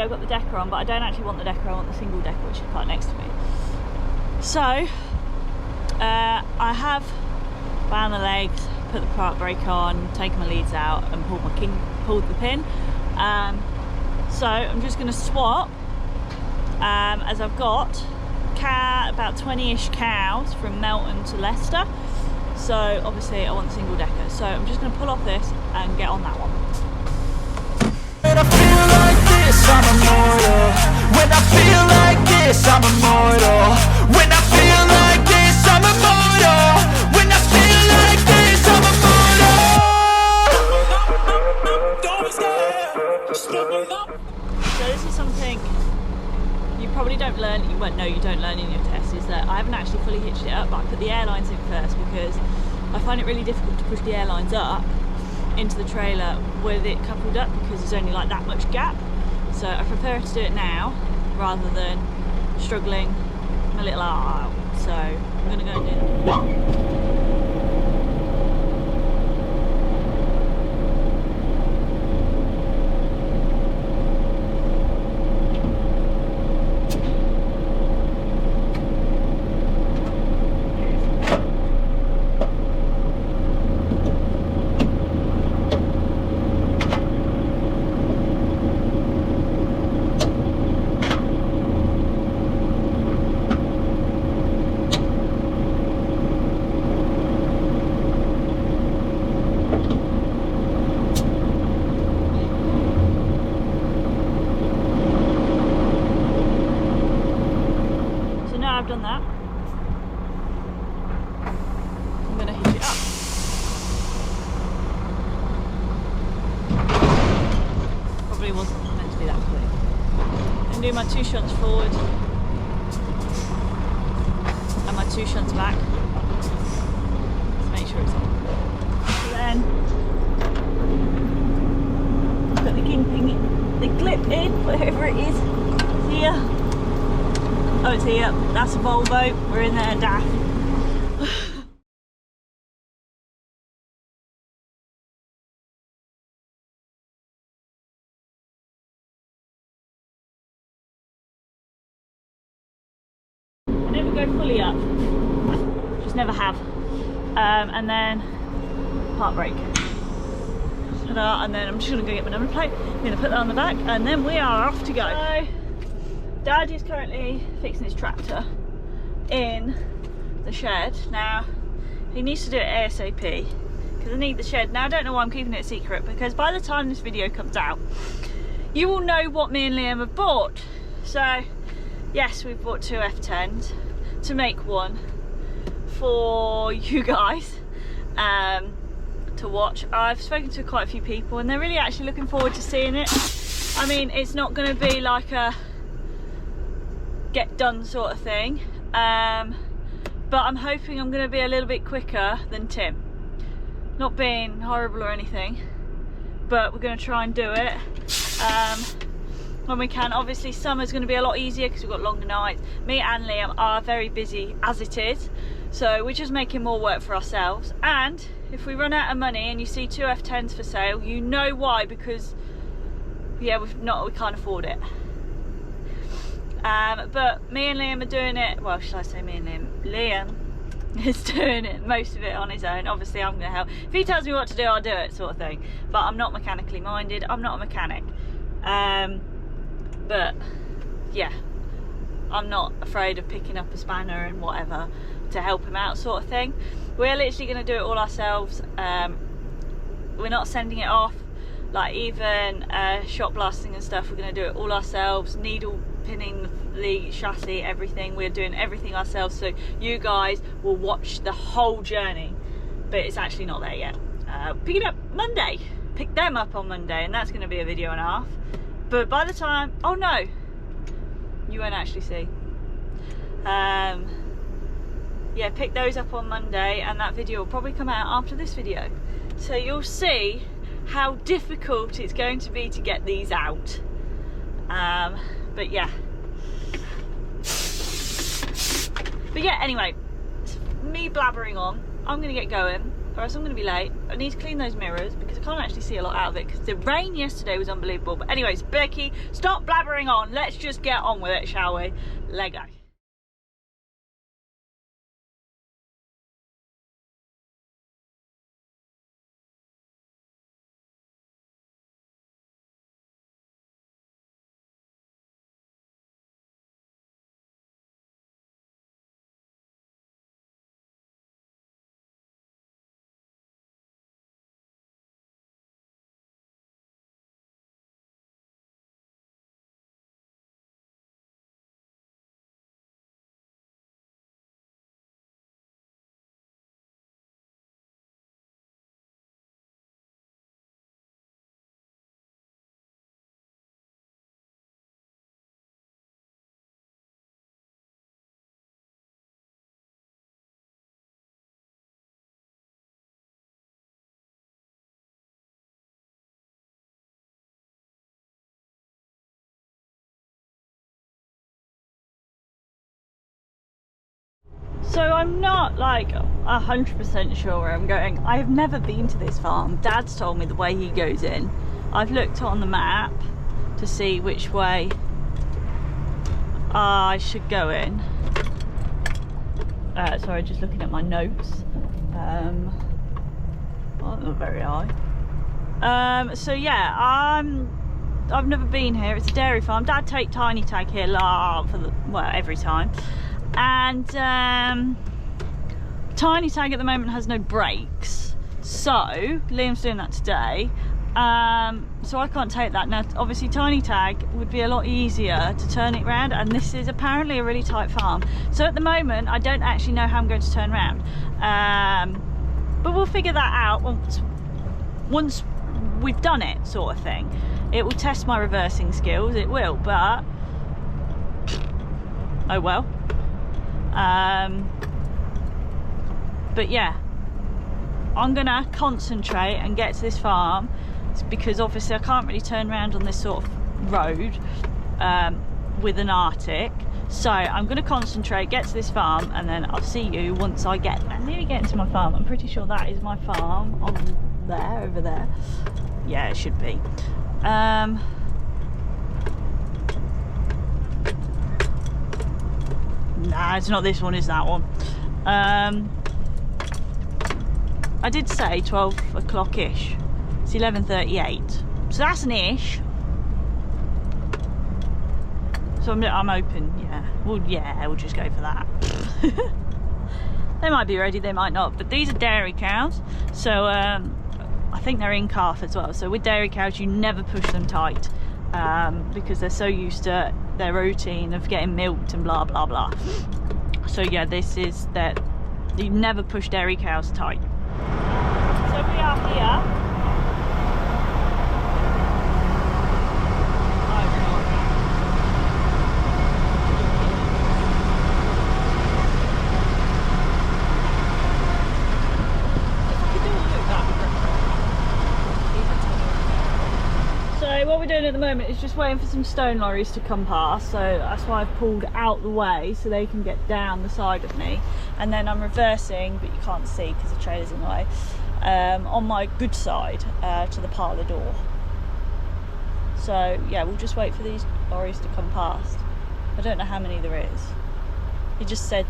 I've got the decker on, but I don't actually want the decker, I want the single decker, which is quite next to me. So I have wound the legs, put the park brake on, taken my leads out and pulled the pin. So I'm just going to swap, as I've got about 20-ish cows from Melton to Leicester. So obviously I want the single decker. So I'm just going to pull off this and get on that one. When I feel like this, I'm immortal. When I feel like this, I'm immortal. When I feel like this, I'm immortal. When I feel like this, I'm immortal. So this is something you probably don't learn, you don't learn in your test, is that I haven't actually fully hitched it up, but I put the airlines in first because I find it really difficult to push the airlines up into the trailer with it coupled up because there's only like that much gap. So I prefer to do it now rather than struggling my little arm out. So I'm going to go and do that. I've done that. I'm going to hitch it up. Probably wasn't meant to be that quick. And do my 2 shunts forward and my 2 shunts back. Let's make sure it's on. So then put the kingpin, the clip in, wherever it is. Here. Oh, it's here. That's a Volvo. We're in there, daft. I never go fully up. Just never have. And then park brake. And then I'm just going to go get my number plate. I'm going to put that on the back, and then we are off to go. So, Dad is currently fixing his tractor in the shed. Now, he needs to do it ASAP because I need the shed. Now, I don't know why I'm keeping it a secret, because by the time this video comes out, you will know what me and Liam have bought. So, yes, we've bought 2 F10s to make one for you guys to watch. I've spoken to quite a few people and they're really actually looking forward to seeing it. I mean, it's not going to be like a get done sort of thing, but I'm hoping I'm going to be a little bit quicker than Tim. Not being horrible or anything, but we're going to try and do it when we can. Obviously summer's going to be a lot easier because we've got longer nights. Me and Liam are very busy as it is, so we're just making more work for ourselves. And if we run out of money and you see 2 F10s for sale, you know why, because yeah, we can't afford it. But me and Liam are doing it, well, shall I say me and Liam? Liam is doing it, most of it on his own. Obviously I'm going to help. If he tells me what to do, I'll do it, sort of thing. But I'm not mechanically minded, I'm not a mechanic. But yeah, I'm not afraid of picking up a spanner and whatever to help him out, sort of thing. We're literally going to do it all ourselves. We're not sending it off, like even shot blasting and stuff. We're going to do it all ourselves, needle pinning the chassis, everything. We're doing everything ourselves, so you guys will watch the whole journey, but it's actually not there yet. Pick it up Monday, pick them up on Monday, and that's going to be a video and a half. But by the time, oh no, you won't actually see. Yeah, pick those up on Monday, and that video will probably come out after this video, so you'll see how difficult it's going to be to get these out. But yeah, anyway, it's me blabbering on. I'm gonna get going. or else I'm going to be late. I need to clean those mirrors because I can't actually see a lot out of it because the rain yesterday was unbelievable. But anyways, Becky, stop blabbering on. Let's just get on with it, shall we? Let go. So I'm not like 100% sure where I'm going. I've never been to this farm. Dad's told me the way he goes in. I've looked on the map to see which way I should go in. Sorry, just looking at my notes. Well, not very high. So yeah, I've never been here. It's a dairy farm. Dad take Tiny Tag here every time. And Tiny Tag at the moment has no brakes, so Liam's doing that today, so I can't take that. Now obviously Tiny Tag would be a lot easier to turn it around, and this is apparently a really tight farm, so at the moment I don't actually know how I'm going to turn around, but we'll figure that out once we've done it, sort of thing. It will test my reversing skills, it will, but oh well. But yeah, I'm gonna concentrate and get to this farm because obviously I can't really turn around on this sort of road with an Arctic, so I'm gonna concentrate, get to this farm, and then I'll see you once I get there. I'm nearly getting to my farm. I'm pretty sure that is my farm on there, over there. Yeah, it should be. Nah, it's not this one, it's that one. I did say 12 o'clock-ish. It's 11:38. So that's an ish. So I'm open, yeah. Well, yeah, we'll just go for that. They might be ready, they might not. But these are dairy cows. So I think they're in calf as well. So with dairy cows, you never push them tight. Because they're so used to their routine of getting milked and blah blah blah. So yeah, this is that you never push dairy cows tight. So we are here. What we're doing at the moment is just waiting for some stone lorries to come past, so that's why I've pulled out the way so they can get down the side of me, and then I'm reversing, but you can't see because the trailer's in the way, on my good side to the parlour door. So yeah, we'll just wait for these lorries to come past. I don't know how many there is. He just said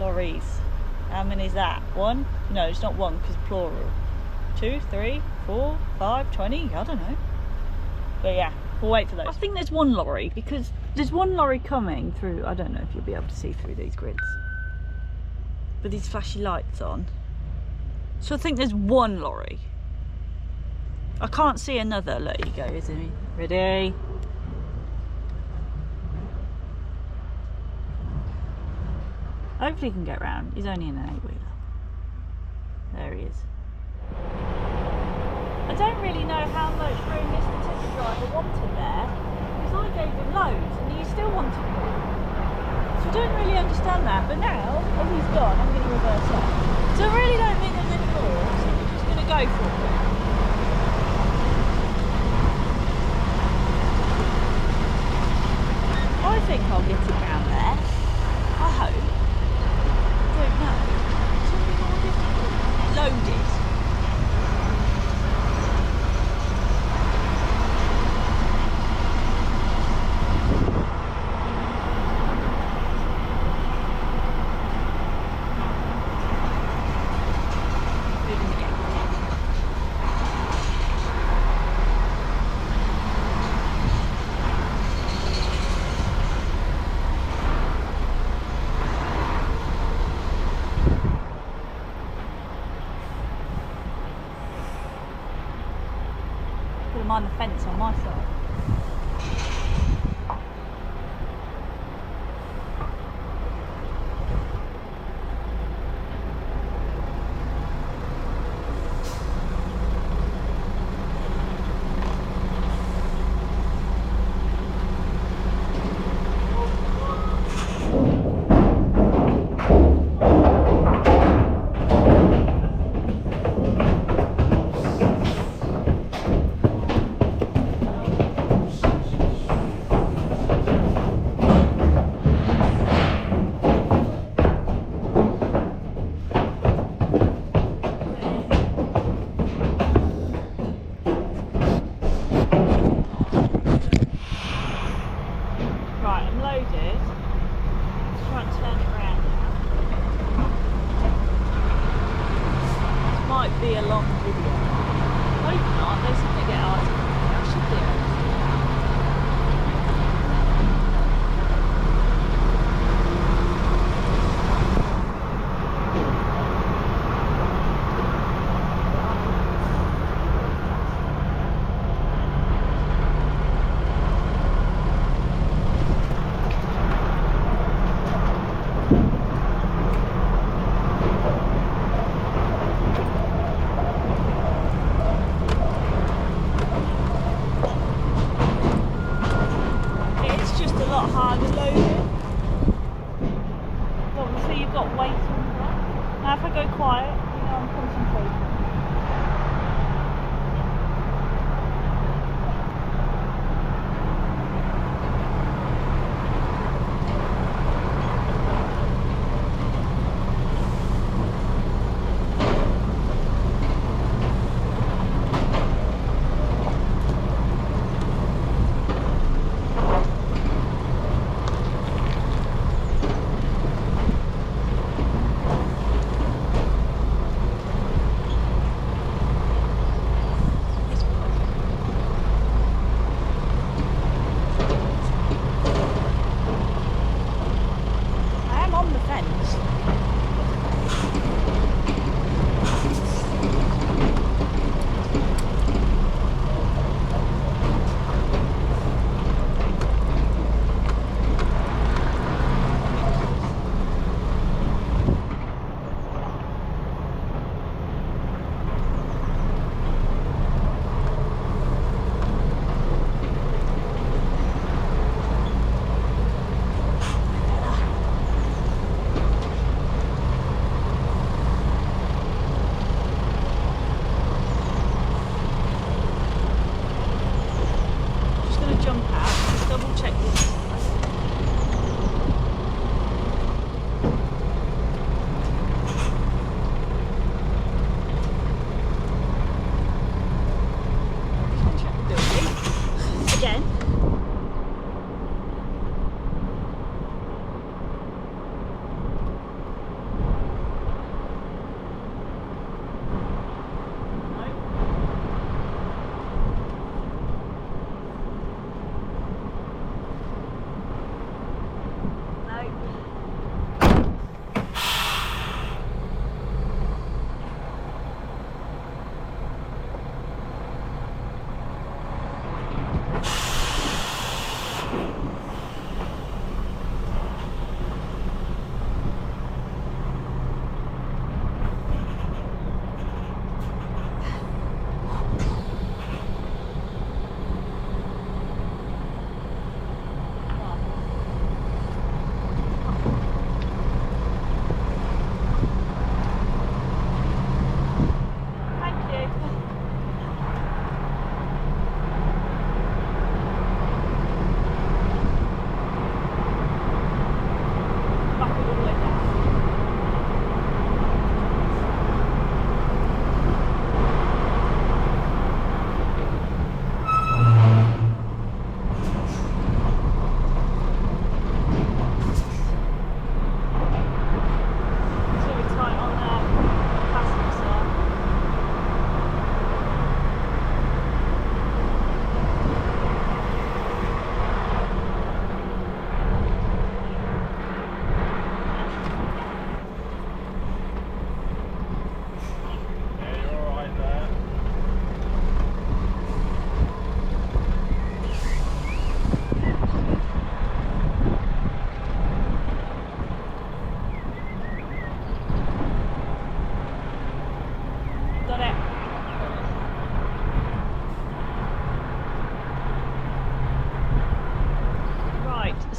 lorries. How many is that? One? No, it's not one because plural. 2, 3, 4, 5, 20, I don't know. But yeah, we'll wait for those. I think there's one lorry because there's one lorry coming through. I don't know if you'll be able to see through these grids, but these flashy lights on. So I think there's one lorry. I can't see another. Look, you go, isn't he? Ready? Hopefully he can get round. He's only in an 8-wheeler. There he is. I don't really know how much room Mr. Ticket Driver wanted there, because I gave him loads and he still wanted more. So I don't really understand that, but now, as he's gone, I'm going to reverse up. So I really don't think there's any more, so we're just going to go for it. I think I'll get it down there. I hope. I don't know. It's going to be more difficult. loaded. Mind the fence on my side. Be a long video. Hope not, there's something to get out of it. I should do it.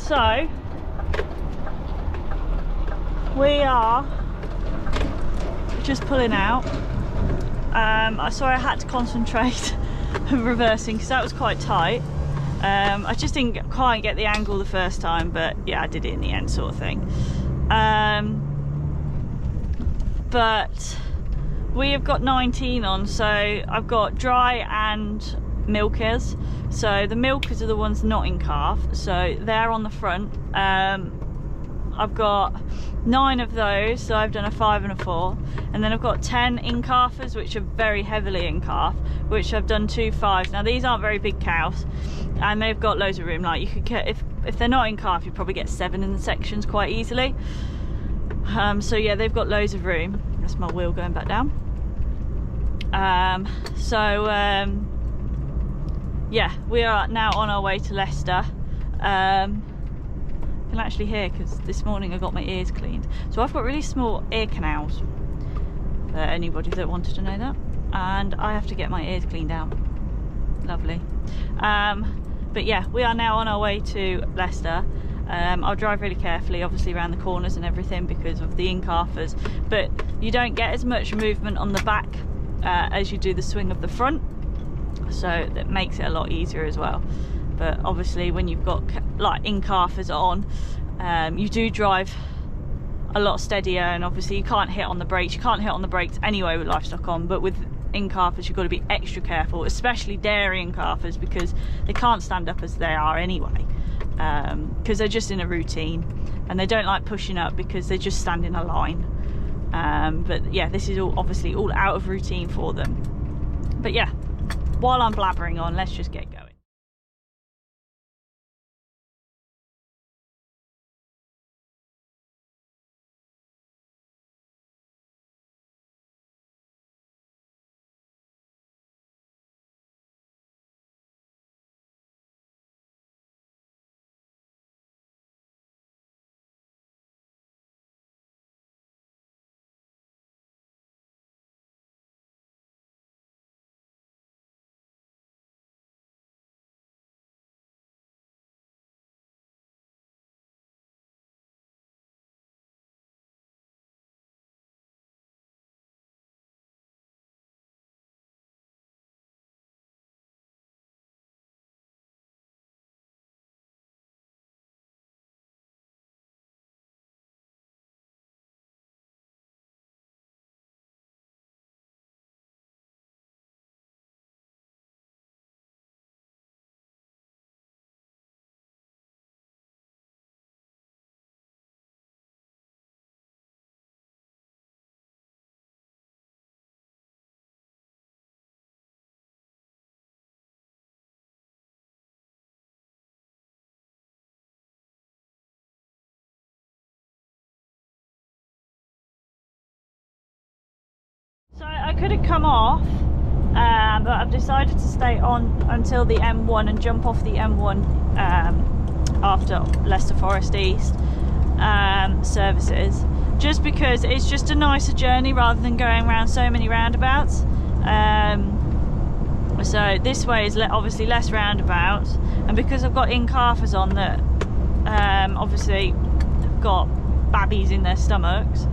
So we are just pulling out. I saw I had to concentrate reversing because that was quite tight. I just didn't quite get the angle the first time, but yeah, I did it in the end, sort of thing. But we have got 19 on, so I've got dry and milkers. So the milkers are the ones not in calf, so they're on the front. I've got 9 of those, so I've done a 5 and a 4, and then I've got 10 in calfers, which are very heavily in calf, which I've done 2 5s. Now these aren't very big cows, and they've got loads of room. Like you could get, if they're not in calf, you probably get 7 in the sections quite easily. So yeah, they've got loads of room. That's my wheel going back down. Yeah, we are now on our way to Leicester. Can actually hear because this morning I got my ears cleaned, so I've got really small ear canals for anybody that wanted to know that, and I have to get my ears cleaned out. Lovely. But yeah, we are now on our way to Leicester. I'll drive really carefully, obviously around the corners and everything because of the in-calfers, but you don't get as much movement on the back as you do the swing of the front, so that makes it a lot easier as well. But obviously when you've got like in-calfers on, you do drive a lot steadier, and obviously you can't hit on the brakes. You can't hit on the brakes anyway with livestock on, but with in-calfers you've got to be extra careful, especially dairy in-calfers, because they can't stand up as they are anyway, because they're just in a routine and they don't like pushing up because they just stand in a line. But yeah, this is all obviously all out of routine for them. But yeah, while I'm blabbering on, let's just get going. So I could have come off, but I've decided to stay on until the M1 and jump off the M1 after Leicester Forest East services, just because it's just a nicer journey rather than going around so many roundabouts. So this way is obviously less roundabouts, and because I've got in-calfers on that obviously have got babbies in their stomachs,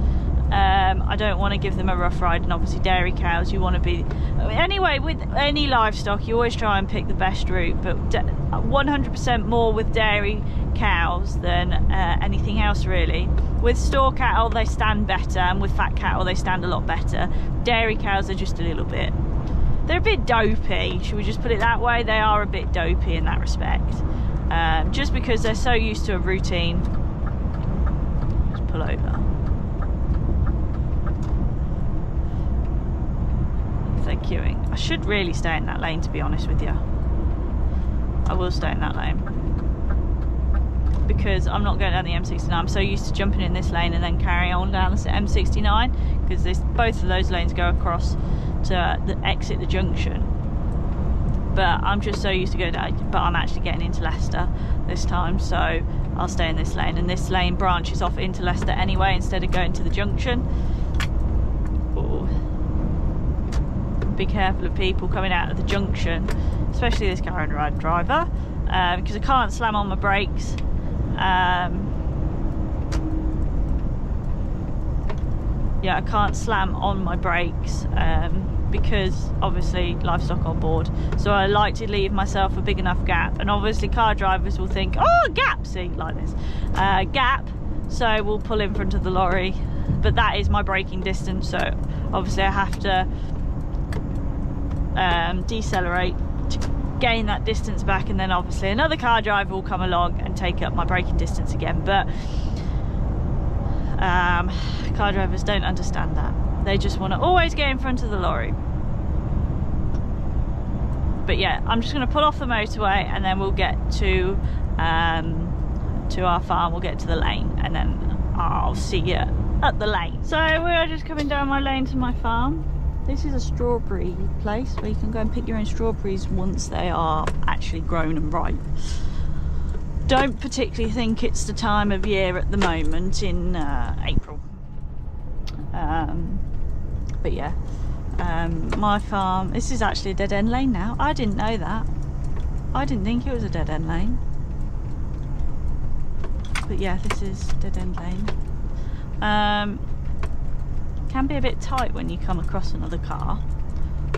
I don't want to give them a rough ride. And obviously dairy cows, you want to be, anyway, with any livestock you always try and pick the best route, but 100% more with dairy cows than anything else really. With store cattle they stand better, and with fat cattle they stand a lot better. Dairy cows are just a little bit, they're a bit dopey, should we just put it that way? They are a bit dopey in that respect, just because they're so used to a routine. Just pull over. They're queuing. I should really stay in that lane, to be honest with you. I will stay in that lane because I'm not going down the M69. I'm so used to jumping in this lane and then carrying on down the M69, because both of those lanes go across to exit the junction. But I'm just so used to going down, but I'm actually getting into Leicester this time, so I'll stay in this lane, and this lane branches off into Leicester anyway instead of going to the junction. Ooh. Be careful of people coming out of the junction, especially this car and ride driver, because I can't slam on my brakes Yeah, I can't slam on my brakes because obviously livestock on board, so I like to leave myself a big enough gap, and obviously car drivers will think, oh, gap, see, like this, gap, so we'll pull in front of the lorry, but that is my braking distance, so obviously I have to decelerate to gain that distance back, and then obviously another car driver will come along and take up my braking distance again. But car drivers don't understand that. They just want to always get in front of the lorry. But yeah, I'm just going to pull off the motorway, and then we'll get to our farm. We'll get to the lane, and then I'll see you at the lane. So we are just coming down my lane to my farm. This is a strawberry place where you can go and pick your own strawberries once they are actually grown and ripe. Don't particularly think it's the time of year at the moment in April. But yeah, my farm, this is actually a dead end lane now. I didn't know that. I didn't think it was a dead end lane. But yeah, this is dead end lane. Can be a bit tight when you come across another car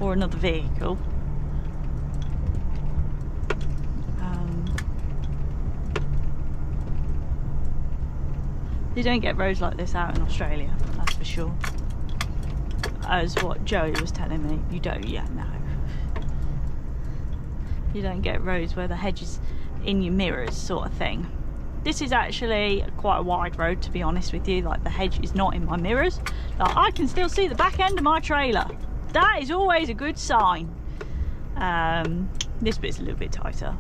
or another vehicle. You don't get roads like this out in Australia, that's for sure. As what Joey was telling me, you don't, yeah, no. You don't get roads where the hedge is in your mirrors, sort of thing. This is actually quite a wide road, to be honest with you. Like, the hedge is not in my mirrors. Like, I can still see the back end of my trailer. That is always a good sign. This bit's a little bit tighter.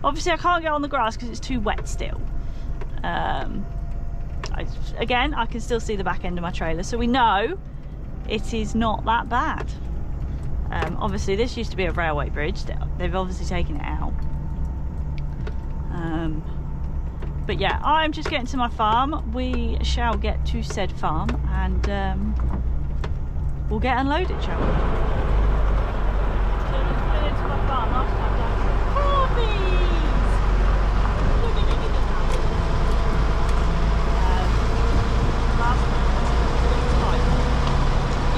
Obviously, I can't get on the grass because it's too wet still. Again, I can still see the back end of my trailer, so we know it is not that bad. Obviously, this used to be a railway bridge. They've obviously taken it out. But yeah, I'm just getting to my farm. We shall get to said farm, and we'll get unloaded, shall we? So just went into my farm last time.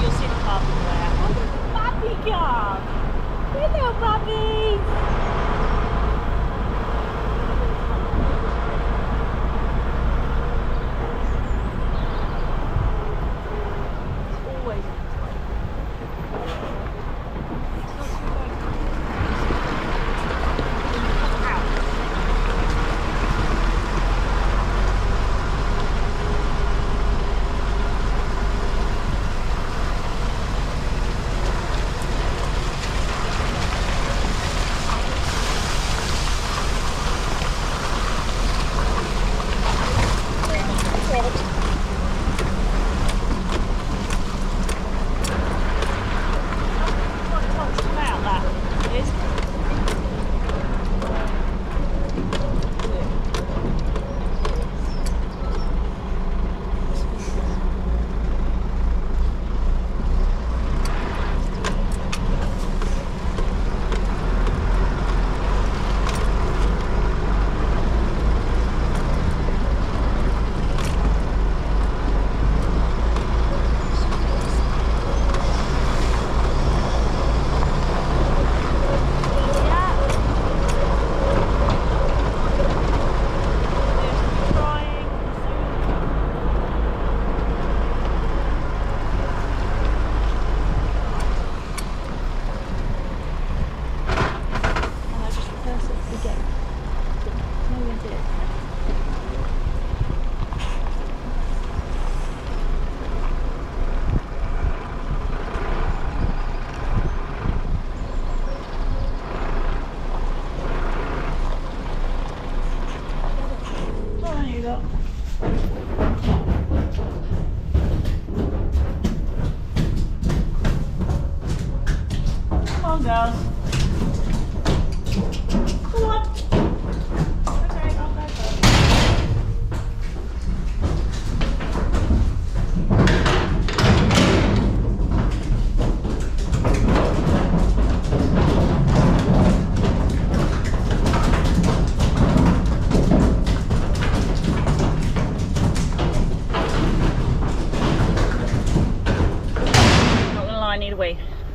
You'll see the car from there. Oh, there's a puppy car! Hello, puppies!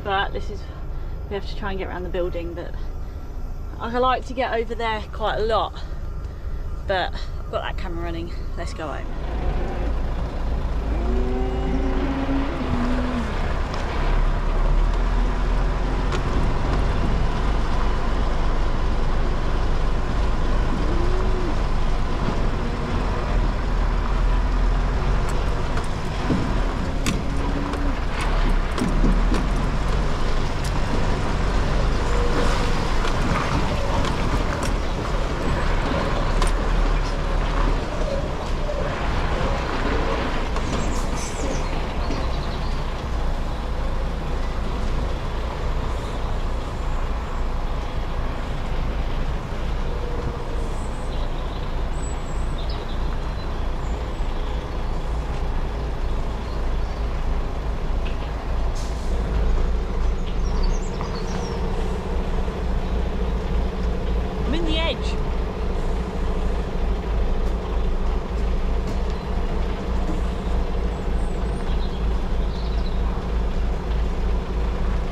but we have to try and get around the building, but I like to get over there quite a lot, but I've got that camera running. Let's go home.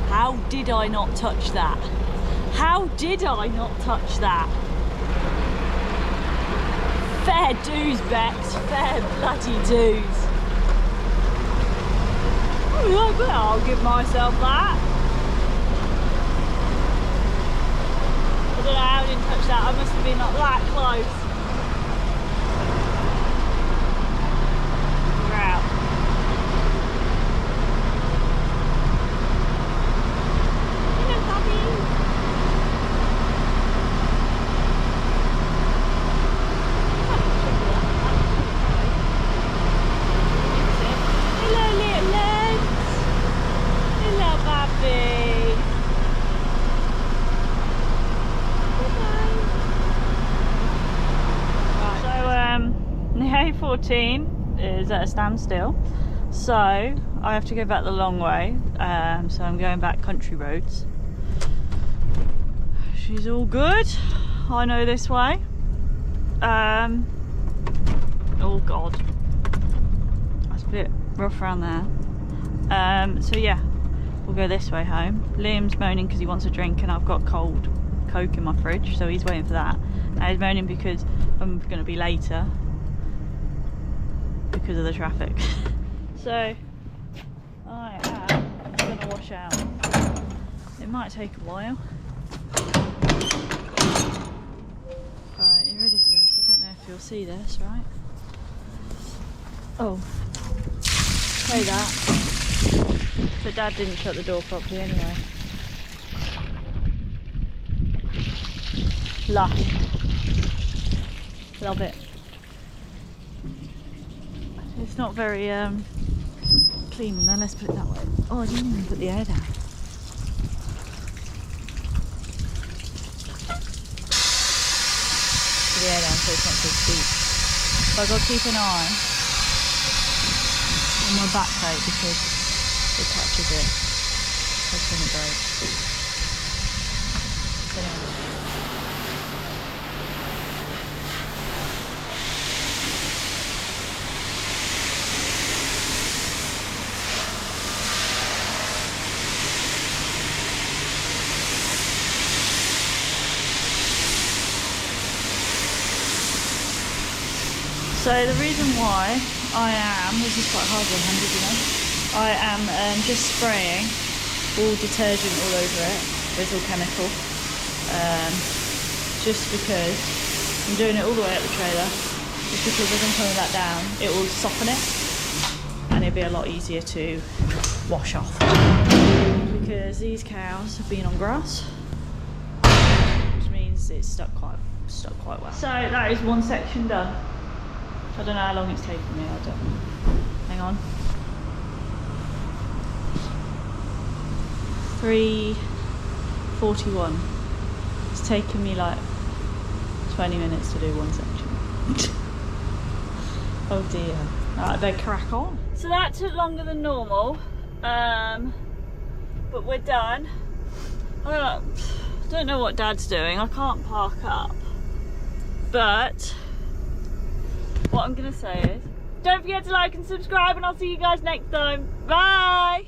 How did I not touch that? How did I not touch that? Fair dues, Bex, fair bloody dues. Oh, but I'll give myself that. I don't know how I didn't touch that. I must have been like that close. We're out. A14 is at a standstill, so I have to go back the long way, so I'm going back country roads. She's all good. I know this way. Oh god, that's a bit rough around there. So yeah, we'll go this way home. Liam's moaning because he wants a drink and I've got cold Coke in my fridge, so he's waiting for that. Now he's moaning because I'm going to be later because of the traffic. So I am going to wash out. It might take a while. Alright, you ready for this? I don't know if you'll see this, right? Oh, say that. But Dad didn't shut the door properly anyway. Lush. Love it. It's not very clean in there, let's put it that way. Oh, I didn't even put the air down. Put the air down so it's not so steep. But I've got to keep an eye on my back plate because it catches it. That's when it breaks. So the reason why I am, this is quite hard one-handed, you know, I am just spraying all detergent all over it. It's all chemical. Just because I'm doing it all the way up the trailer. Just because as I'm pulling that down, it will soften it and it'll be a lot easier to wash off. Because these cows have been on grass, which means it's stuck quite well. So that is one section done. I don't know how long it's taken me, I don't know. Hang on. 3:41. It's taken me like 20 minutes to do one section. Oh dear. Right, I better crack on. So that took longer than normal, but we're done. I don't know what Dad's doing. I can't park up, but what I'm gonna say is don't forget to like and subscribe, and I'll see you guys next time. Bye.